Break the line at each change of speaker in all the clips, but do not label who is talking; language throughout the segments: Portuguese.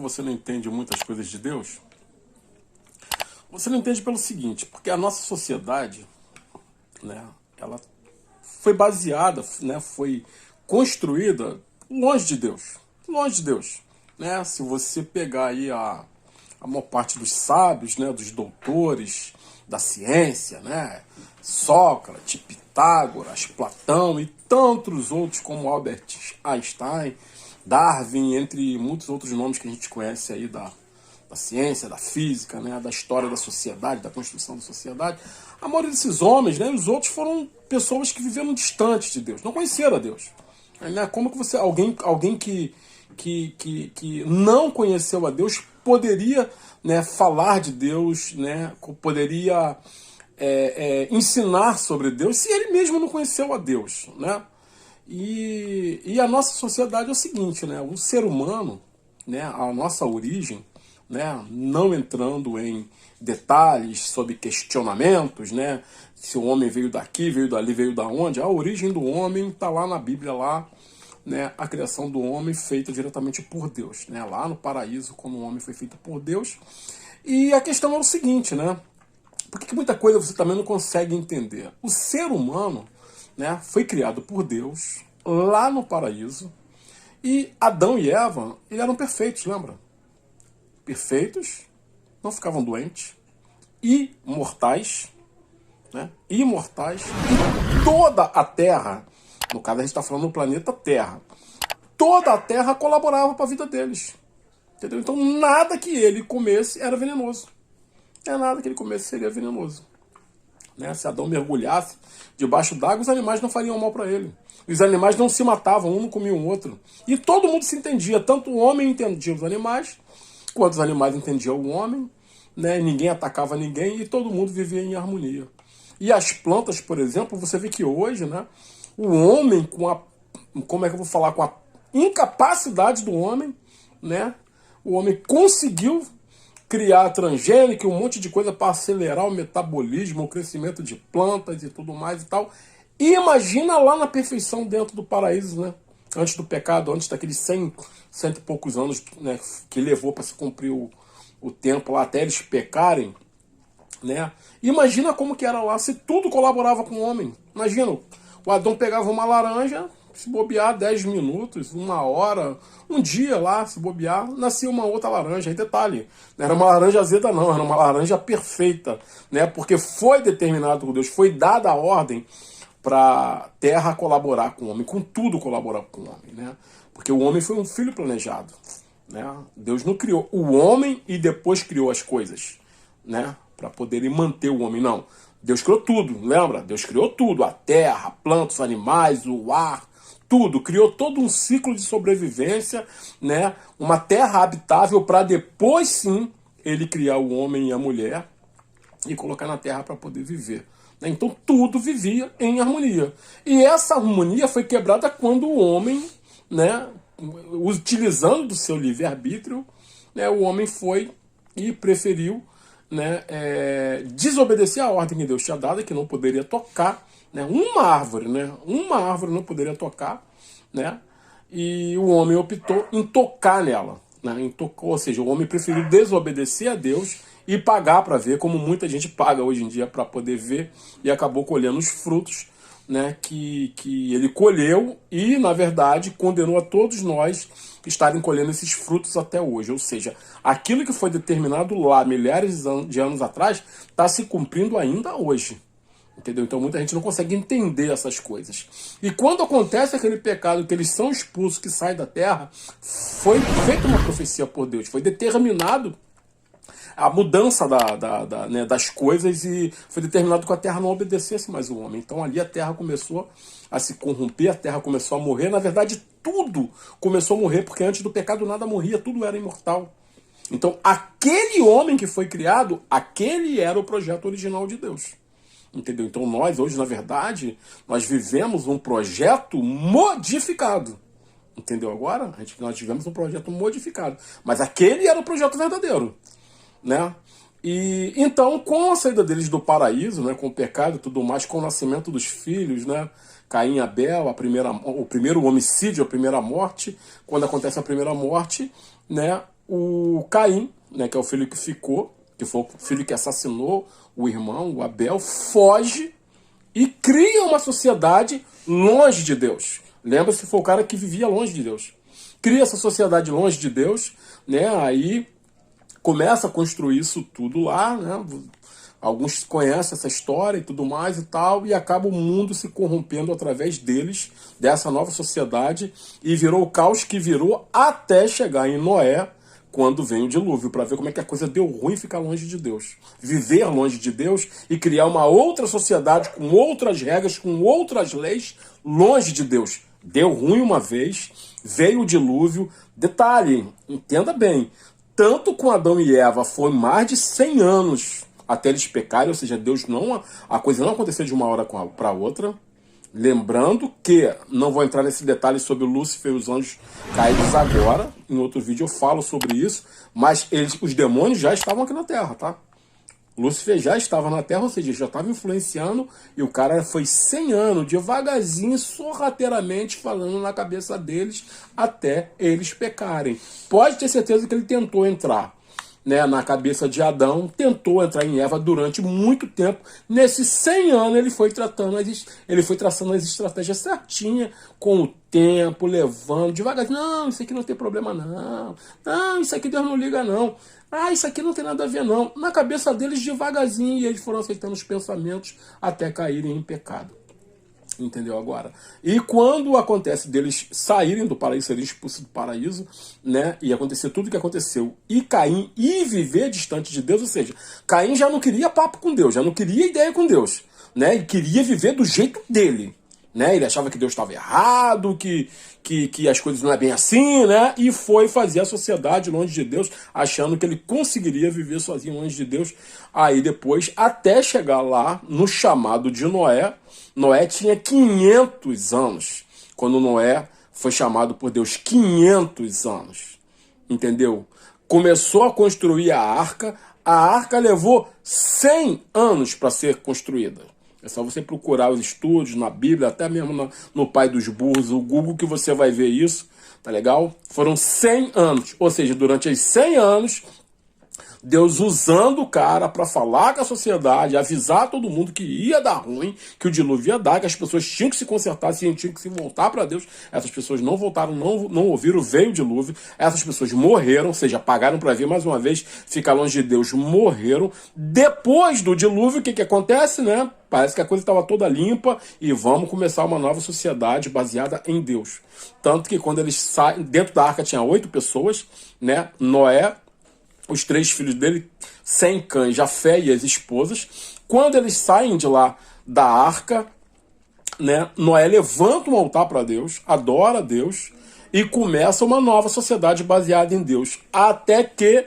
você não entende muitas coisas de Deus? Você não entende pelo seguinte, porque a nossa sociedade, né, ela foi baseada, né, foi construída longe de Deus. Longe de Deus. Né? Se você pegar aí a maior parte dos sábios, né, dos doutores da ciência, né, Sócrates, Pitágoras, Platão e tantos outros como Albert Einstein, Darwin, entre muitos outros nomes que a gente conhece aí da ciência, da física, né, da história da sociedade, da construção da sociedade. A maioria desses homens, né, os outros foram pessoas que viveram distantes de Deus, não conheceram a Deus. Né? Como que você, alguém que não conheceu a Deus poderia, né, falar de Deus, né, poderia ensinar sobre Deus se ele mesmo não conheceu a Deus, né? E a nossa sociedade é o seguinte, né? O ser humano, né, a nossa origem, né, não entrando em detalhes sobre questionamentos, né, se o homem veio daqui, veio dali, veio da onde, a origem do homem está lá na Bíblia, lá, né, a criação do homem feita diretamente por Deus, né, lá no paraíso, como o homem foi feito por Deus. E a questão é o seguinte, né, por que muita coisa você também não consegue entender? O ser humano, né, foi criado por Deus lá no paraíso, e Adão e Eva, eles eram perfeitos, lembra? Perfeitos, não ficavam doentes, imortais, né? Imortais, e toda a Terra, no caso a gente está falando do planeta Terra, toda a Terra colaborava para a vida deles, entendeu? Então nada que ele comesse era venenoso, nada que ele comesse seria venenoso, né? Se Adão mergulhasse debaixo d'água, os animais não fariam mal para ele. Os animais não se matavam, um não comia o outro. E todo mundo se entendia, tanto o homem entendia os animais, quanto os animais entendiam o homem, né? Ninguém atacava ninguém e todo mundo vivia em harmonia. E as plantas, por exemplo, você vê que hoje, né, o homem com a, como é que eu vou falar, com a incapacidade do homem, né, o homem conseguiu criar transgênico, um monte de coisa para acelerar o metabolismo, o crescimento de plantas e tudo mais e tal. E imagina lá na perfeição dentro do paraíso, né? Antes do pecado, antes daqueles cento e poucos anos, né, que levou para se cumprir o tempo lá até eles pecarem, né? Imagina como que era lá, se tudo colaborava com o homem. Imagina, o Adão pegava uma laranja, se bobear 10 minutos, uma hora, um dia lá, se bobear, nascia uma outra laranja. E detalhe, não era uma laranja azeda não, era uma laranja perfeita, né? Porque foi determinado por Deus, foi dada a ordem para a terra colaborar com o homem, com tudo colaborar com o homem, né? Porque o homem foi um filho planejado, né? Deus não criou o homem e depois criou as coisas, né, para poderem manter o homem, não. Deus criou tudo, lembra? Deus criou tudo, a terra, plantas, animais, o ar, tudo. Criou todo um ciclo de sobrevivência, né? Uma terra habitável para depois sim ele criar o homem e a mulher e colocar na terra para poder viver. Então tudo vivia em harmonia. E essa harmonia foi quebrada quando o homem, né, utilizando do seu livre-arbítrio, né, o homem foi e preferiu, né, desobedecer a ordem que Deus tinha dado, que não poderia tocar, né, uma árvore não poderia tocar, né, e o homem optou em tocar nela, né, ou seja, o homem preferiu desobedecer a Deus e pagar para ver, como muita gente paga hoje em dia para poder ver, e acabou colhendo os frutos, né, que ele colheu e, na verdade, condenou a todos nós estarem colhendo esses frutos até hoje. Ou seja, aquilo que foi determinado lá milhares de anos atrás está se cumprindo ainda hoje. Entendeu? Então muita gente não consegue entender essas coisas. E quando acontece aquele pecado, que eles são expulsos, que saem da terra, foi feita uma profecia por Deus, foi determinado a mudança né, das coisas, e foi determinado que a terra não obedecesse mais o homem. Então ali a terra começou a se corromper, a terra começou a morrer. Na verdade, tudo começou a morrer, porque antes do pecado nada morria, tudo era imortal. Então aquele homem que foi criado, aquele era o projeto original de Deus. Entendeu? Então nós hoje, na verdade, nós vivemos um projeto modificado. Entendeu agora? Nós tivemos um projeto modificado. Mas aquele era o projeto verdadeiro, né? E então, com a saída deles do paraíso, né, com o pecado e tudo mais, com o nascimento dos filhos, né, Caim e Abel, o primeiro homicídio, a primeira morte, quando acontece a primeira morte, né, o Caim, né, que é o filho que ficou, que foi o filho que assassinou o irmão, o Abel, foge e cria uma sociedade longe de Deus. Lembra-se, foi o cara que vivia longe de Deus. Cria essa sociedade longe de Deus, né? Aí começa a construir isso tudo lá, né? Alguns conhecem essa história e tudo mais e tal, e acaba o mundo se corrompendo através deles, dessa nova sociedade, e virou o caos que virou até chegar em Noé, quando vem o dilúvio, para ver como é que a coisa deu ruim ficar longe de Deus. Viver longe de Deus e criar uma outra sociedade com outras regras, com outras leis, longe de Deus. Deu ruim uma vez, veio o dilúvio. Detalhe, entenda bem, tanto com Adão e Eva foi mais de 100 anos até eles pecarem, ou seja, Deus não, a coisa não aconteceu de uma hora para outra. Lembrando que, não vou entrar nesse detalhe sobre Lúcifer e os anjos caídos agora, em outro vídeo eu falo sobre isso, mas os demônios já estavam aqui na Terra, tá? Lúcifer já estava na Terra, ou seja, já estava influenciando, e o cara foi 100 anos, devagarzinho, sorrateiramente falando na cabeça deles, até eles pecarem. Pode ter certeza que ele tentou entrar, né, na cabeça de Adão, tentou entrar em Eva durante muito tempo. Nesses 100 anos ele foi traçando as estratégias certinhas, com o tempo, levando devagarzinho. Não, isso aqui não tem problema não. Não, isso aqui Deus não liga não. Ah, isso aqui não tem nada a ver não. Na cabeça deles devagarzinho, e eles foram aceitando os pensamentos até caírem em pecado. Entendeu agora? E quando acontece deles saírem do paraíso, serem expulsos do paraíso, né? E acontecer tudo o que aconteceu, e Caim ir viver distante de Deus, ou seja, Caim já não queria papo com Deus, já não queria ideia com Deus, né? Ele queria viver do jeito dele, né? Ele achava que Deus estava errado, que as coisas não é bem assim, né? E foi fazer a sociedade longe de Deus, achando que ele conseguiria viver sozinho longe de Deus. Aí depois, até chegar lá no chamado de Noé. Noé tinha 500 anos, quando Noé foi chamado por Deus, 500 anos, entendeu? Começou a construir a arca levou 100 anos para ser construída. É só você procurar os estudos na Bíblia, até mesmo no Pai dos Burros, o Google, que você vai ver isso, tá legal? Foram 100 anos, ou seja, durante os 100 anos, Deus usando o cara para falar com a sociedade, avisar todo mundo que ia dar ruim, que o dilúvio ia dar, que as pessoas tinham que se consertar, tinham que se voltar para Deus. Essas pessoas não voltaram, não ouviram, veio o dilúvio. Essas pessoas morreram, ou seja, pagaram para vir mais uma vez, ficar longe de Deus, morreram. Depois do dilúvio, o que acontece, né? Parece que a coisa estava toda limpa e vamos começar uma nova sociedade baseada em Deus. Tanto que quando eles saem, dentro da arca tinha 8 pessoas, né? Noé, os 3 filhos dele, Sem, Cã e Jafé e as esposas. Quando eles saem de lá da arca, né, Noé levanta um altar para Deus, adora a Deus e começa uma nova sociedade baseada em Deus. Até que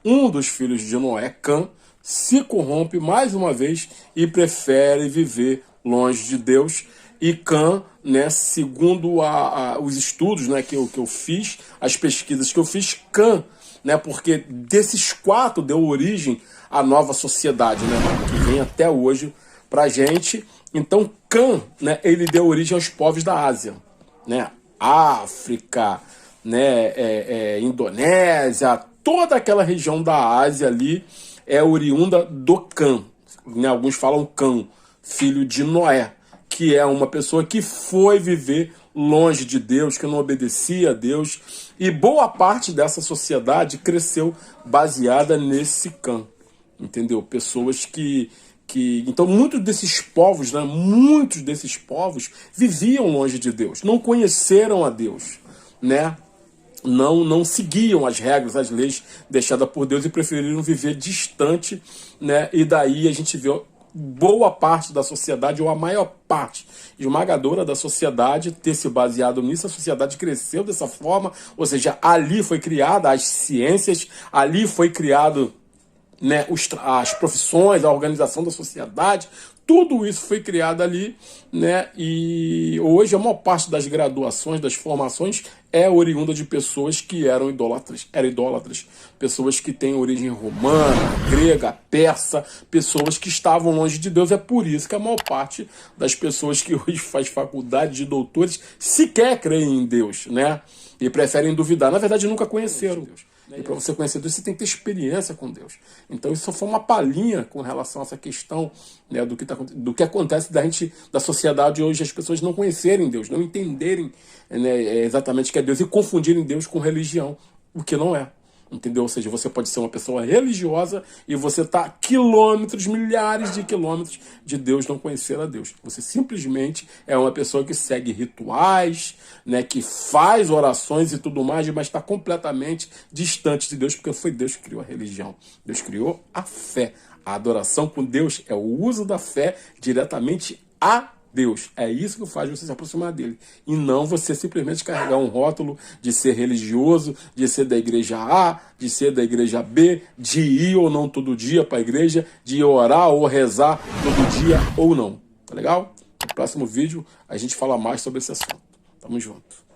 um dos filhos de Noé, Cã, se corrompe mais uma vez e prefere viver longe de Deus. E Cã, né, segundo os estudos, né, que eu fiz, as pesquisas que eu fiz, Cã, né, porque desses 4 deu origem à nova sociedade, né, que vem até hoje pra gente. Então Cã, né, ele deu origem aos povos da Ásia, né, África, né, Indonésia, toda aquela região da Ásia ali é oriunda do Cã, né, alguns falam Cã, filho de Noé, que é uma pessoa que foi viver longe de Deus, que não obedecia a Deus, e boa parte dessa sociedade cresceu baseada nesse Cã, entendeu? Pessoas então muitos desses povos, né, muitos desses povos viviam longe de Deus, não conheceram a Deus, né? Não seguiam as regras, as leis deixadas por Deus e preferiram viver distante, né? E daí a gente vê boa parte da sociedade, ou a maior parte esmagadora da sociedade, ter se baseado nisso. A sociedade cresceu dessa forma, ou seja, ali foi criada as ciências, ali foi criado, né, as profissões, a organização da sociedade, tudo isso foi criado ali, né? E hoje a maior parte das graduações, das formações, é oriunda de pessoas que eram idólatras, pessoas que têm origem romana, grega, persa, pessoas que estavam longe de Deus. É por isso que a maior parte das pessoas que hoje faz faculdade de doutores sequer creem em Deus, né? E preferem duvidar. Na verdade, nunca conheceram Deus. E para você conhecer Deus, você tem que ter experiência com Deus. Então isso só foi uma palhinha com relação a essa questão, né, do que acontece da sociedade hoje, as pessoas não conhecerem Deus, não entenderem, né, exatamente o que é Deus e confundirem Deus com religião, o que não é. Entendeu? Ou seja, você pode ser uma pessoa religiosa e você está a quilômetros, milhares de quilômetros de Deus, não conhecer a Deus. Você simplesmente é uma pessoa que segue rituais, né, que faz orações e tudo mais, mas está completamente distante de Deus, porque foi Deus que criou a religião. Deus criou a fé. A adoração com Deus é o uso da fé diretamente a Deus. É isso que faz você se aproximar dele. E não você simplesmente carregar um rótulo de ser religioso, de ser da igreja A, de ser da igreja B, de ir ou não todo dia para a igreja, de orar ou rezar todo dia ou não. Tá legal? No próximo vídeo a gente fala mais sobre esse assunto. Tamo junto.